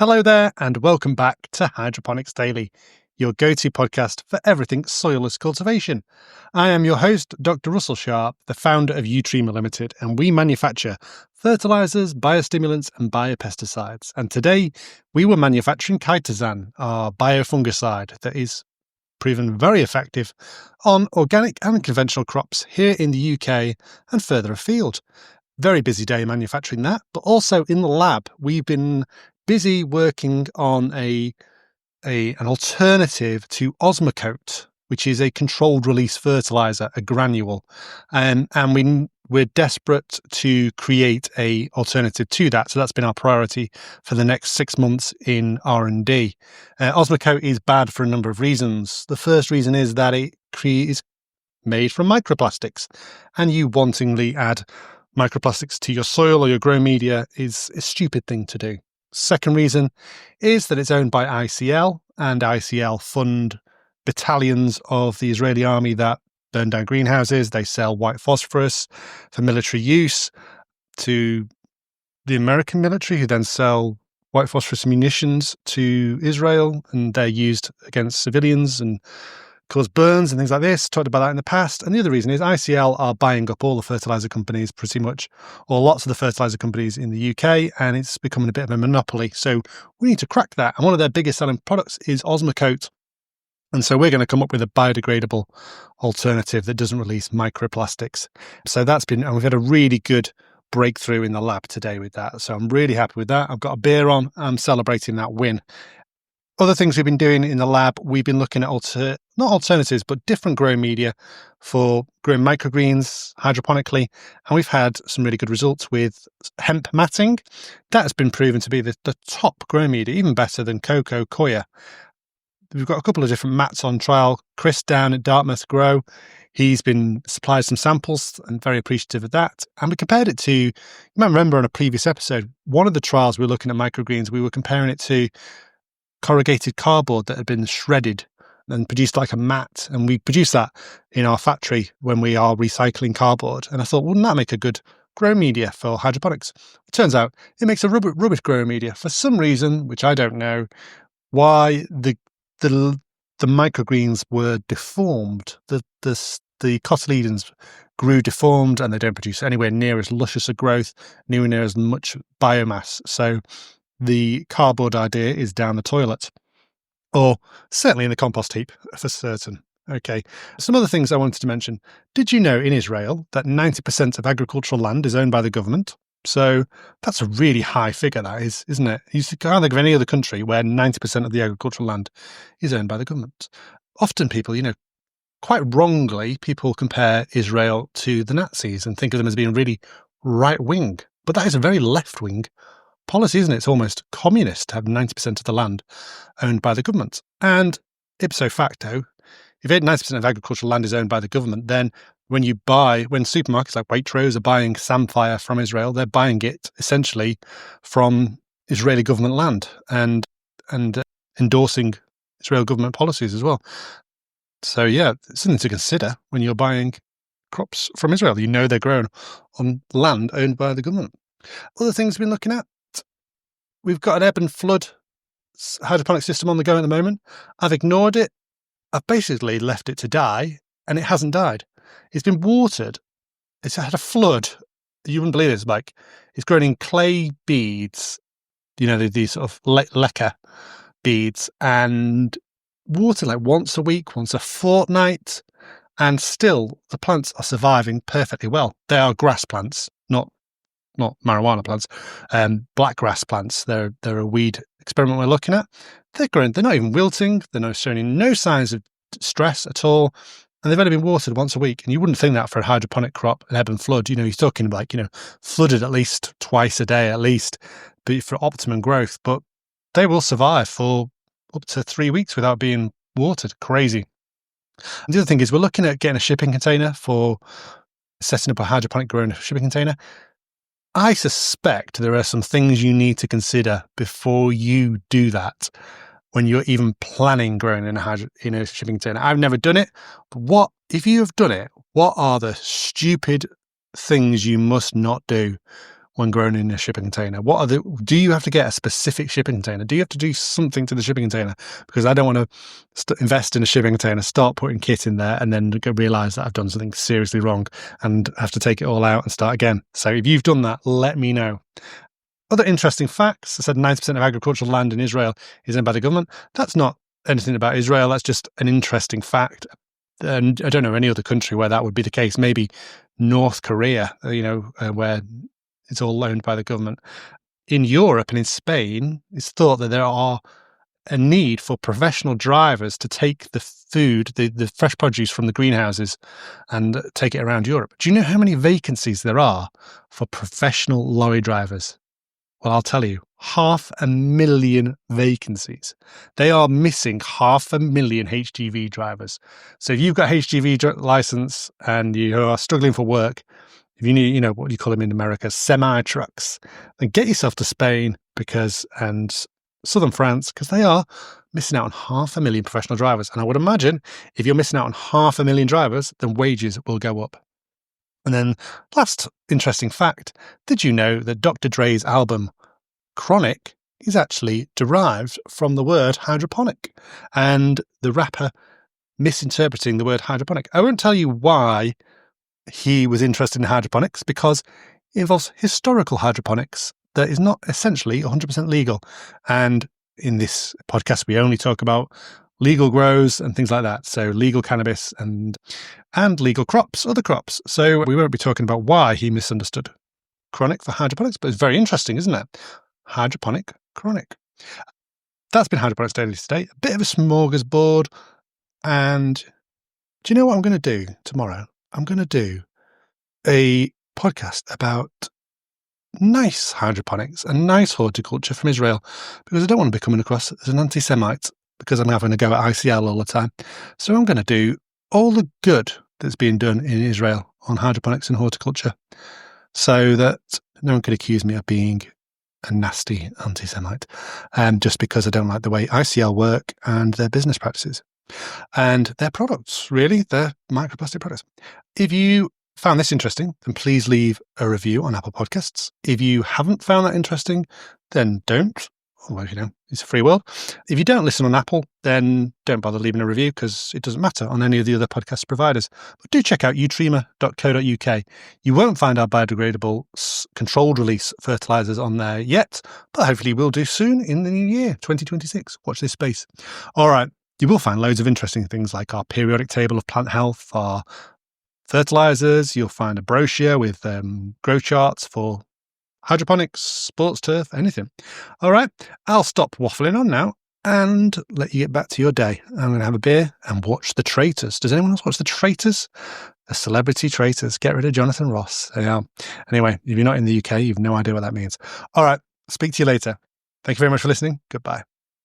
Hello there, and welcome back to Hydroponics Daily, your go-to podcast for everything soilless cultivation. I am your host, Dr. Russell Sharp, the founder of Utrema Limited, and we manufacture fertilizers, biostimulants, and biopesticides. And today, we were manufacturing chitosan, our biofungicide that is proven very effective on organic and conventional crops here in the UK and further afield. Very busy day manufacturing that, but also in the lab, we've been busy working on an alternative to Osmocote, which is a controlled release fertilizer, a granule, and we're desperate to create a alternative to that. So that's been our priority for the next 6 months in R&D. Osmocote is bad for a number of reasons. The first reason is that it is made from microplastics, and you wantingly add microplastics to your soil or your grow media is a stupid thing to do. Second reason is that it's owned by ICL, and ICL fund battalions of the Israeli army that burn down greenhouses. They sell white phosphorus for military use to the American military, who then sell white phosphorus munitions to Israel, and they're used against civilians and cause burns and things like this. Talked about that in the past. And the other reason is ICL are buying up all the fertilizer companies pretty much, or lots of the fertilizer companies in the UK, and it's becoming a bit of a monopoly. So we need to crack that. And one of their biggest selling products is Osmocote. And so we're going to come up with a biodegradable alternative that doesn't release microplastics. So and we've had a really good breakthrough in the lab today with that. So I'm really happy with that. I've got a beer on. I'm celebrating that win. Other things we've been doing in the lab, we've been looking at not alternatives, but different growing media for growing microgreens hydroponically. And we've had some really good results with hemp matting. That has been proven to be the top growing media, even better than coco, coir. We've got a couple of different mats on trial. Chris down at Dartmouth Grow, he's been supplied some samples and very appreciative of that. And we compared it to, you might remember on a previous episode, one of the trials we were looking at microgreens, we were comparing it to corrugated cardboard that had been shredded and produced like a mat. And we produce that in our factory when we are recycling cardboard. And I thought, wouldn't that make a good grow media for hydroponics? It turns out it makes a rubbish grow media for some reason, which I don't know, why the microgreens were deformed. The cotyledons grew deformed, and they don't produce anywhere near as luscious a growth, nowhere near as much biomass. So the cardboard idea is down the toilet, or certainly in the compost heap for certain. Okay, some other things I wanted to mention. Did you know in Israel that 90% of agricultural land is owned by the government? So that's a really high figure, that is, isn't it? You can't think of any other country where 90% of the agricultural land is owned by the government. Often people, quite wrongly, people compare Israel to the Nazis and think of them as being really right-wing. But that is a very left-wing policy, isn't it? It's almost communist to have 90% of the land owned by the government. And ipso facto, if 90% of agricultural land is owned by the government, then when supermarkets like Waitrose are buying samphire from Israel, they're buying it essentially from Israeli government land and endorsing Israeli government policies as well. So yeah, it's something to consider when you're buying crops from Israel. They're grown on land owned by the government. Other things we've been looking at, we've got an ebb-and-flood hydroponic system on the go at the moment. I've ignored it. I've basically left it to die, and it hasn't died. It's been watered. It's had a flood. You wouldn't believe this. It's grown in clay beads, these sort of leca beads, and watered like once a week, once a fortnight, and still the plants are surviving perfectly well. They are grass plants, not marijuana plants, black grass plants. They're a weed experiment we're looking at. They're growing. They're not even wilting. They're not showing no signs of stress at all. And they've only been watered once a week. And you wouldn't think that for a hydroponic crop, an ebb and flood. You're talking flooded at least twice a day at least for optimum growth. But they will survive for up to 3 weeks without being watered. Crazy. And the other thing is we're looking at getting a shipping container for setting up a hydroponic grown shipping container. I suspect there are some things you need to consider before you do that when you're even planning growing in a shipping container. I've never done it, but if you have done it, what are the stupid things you must not do when grown in a shipping container? Do you have to get a specific shipping container? Do you have to do something to the shipping container? Because I don't want to invest in a shipping container, start putting kit in there, and then realize that I've done something seriously wrong and have to take it all out and start again. So if you've done that, let me know. Other interesting facts. I said 90% of agricultural land in Israel is owned by the government. That's not anything about Israel. That's just an interesting fact. And I don't know any other country where that would be the case. Maybe North Korea, where it's all owned by the government. In Europe and in Spain, it's thought that there are a need for professional drivers to take the food, the fresh produce from the greenhouses and take it around Europe. Do you know how many vacancies there are for professional lorry drivers? Well, I'll tell you, 500,000 vacancies. They are missing 500,000 HGV drivers. So if you've got HGV license and you are struggling for work, if you need, what you call them in America, semi-trucks, then get yourself to Spain and southern France, because they are missing out on 500,000 professional drivers. And I would imagine if you're missing out on 500,000 drivers, then wages will go up. And then last interesting fact, did you know that Dr. Dre's album Chronic is actually derived from the word hydroponic, and the rapper misinterpreting the word hydroponic? I won't tell you why he was interested in hydroponics, because it involves historical hydroponics that is not essentially 100% legal. And in this podcast, we only talk about legal grows and things like that. So legal cannabis and legal crops, other crops. So we won't be talking about why he misunderstood chronic for hydroponics, but it's very interesting, isn't it? Hydroponic, chronic. That's been Hydroponics Daily today. A bit of a smorgasbord. And do you know what I'm going to do tomorrow? I'm going to do a podcast about nice hydroponics and nice horticulture from Israel, because I don't want to be coming across as an anti-Semite because I'm having a go at ICL all the time. So I'm going to do all the good that's being done in Israel on hydroponics and horticulture, so that no one could accuse me of being a nasty anti-Semite, just because I don't like the way ICL work and their business practices and their products, really, their microplastic products. If you found this interesting, then please leave a review on Apple Podcasts. If you haven't found that interesting, then don't. Well, it's a free world. If you don't listen on Apple, then don't bother leaving a review, because it doesn't matter on any of the other podcast providers. But do check out utrema.co.uk. You won't find our biodegradable controlled release fertilizers on there yet, but hopefully we'll do soon in the new year, 2026. Watch this space. All right. You will find loads of interesting things like our periodic table of plant health, our fertilizers. You'll find a brochure with grow charts for hydroponics, sports turf, anything. All right, I'll stop waffling on now and let you get back to your day. I'm going to have a beer and watch The Traitors. Does anyone else watch The Traitors? The celebrity traitors. Get rid of Jonathan Ross. Yeah. Anyway, if you're not in the UK, you've no idea what that means. All right, speak to you later. Thank you very much for listening. Goodbye.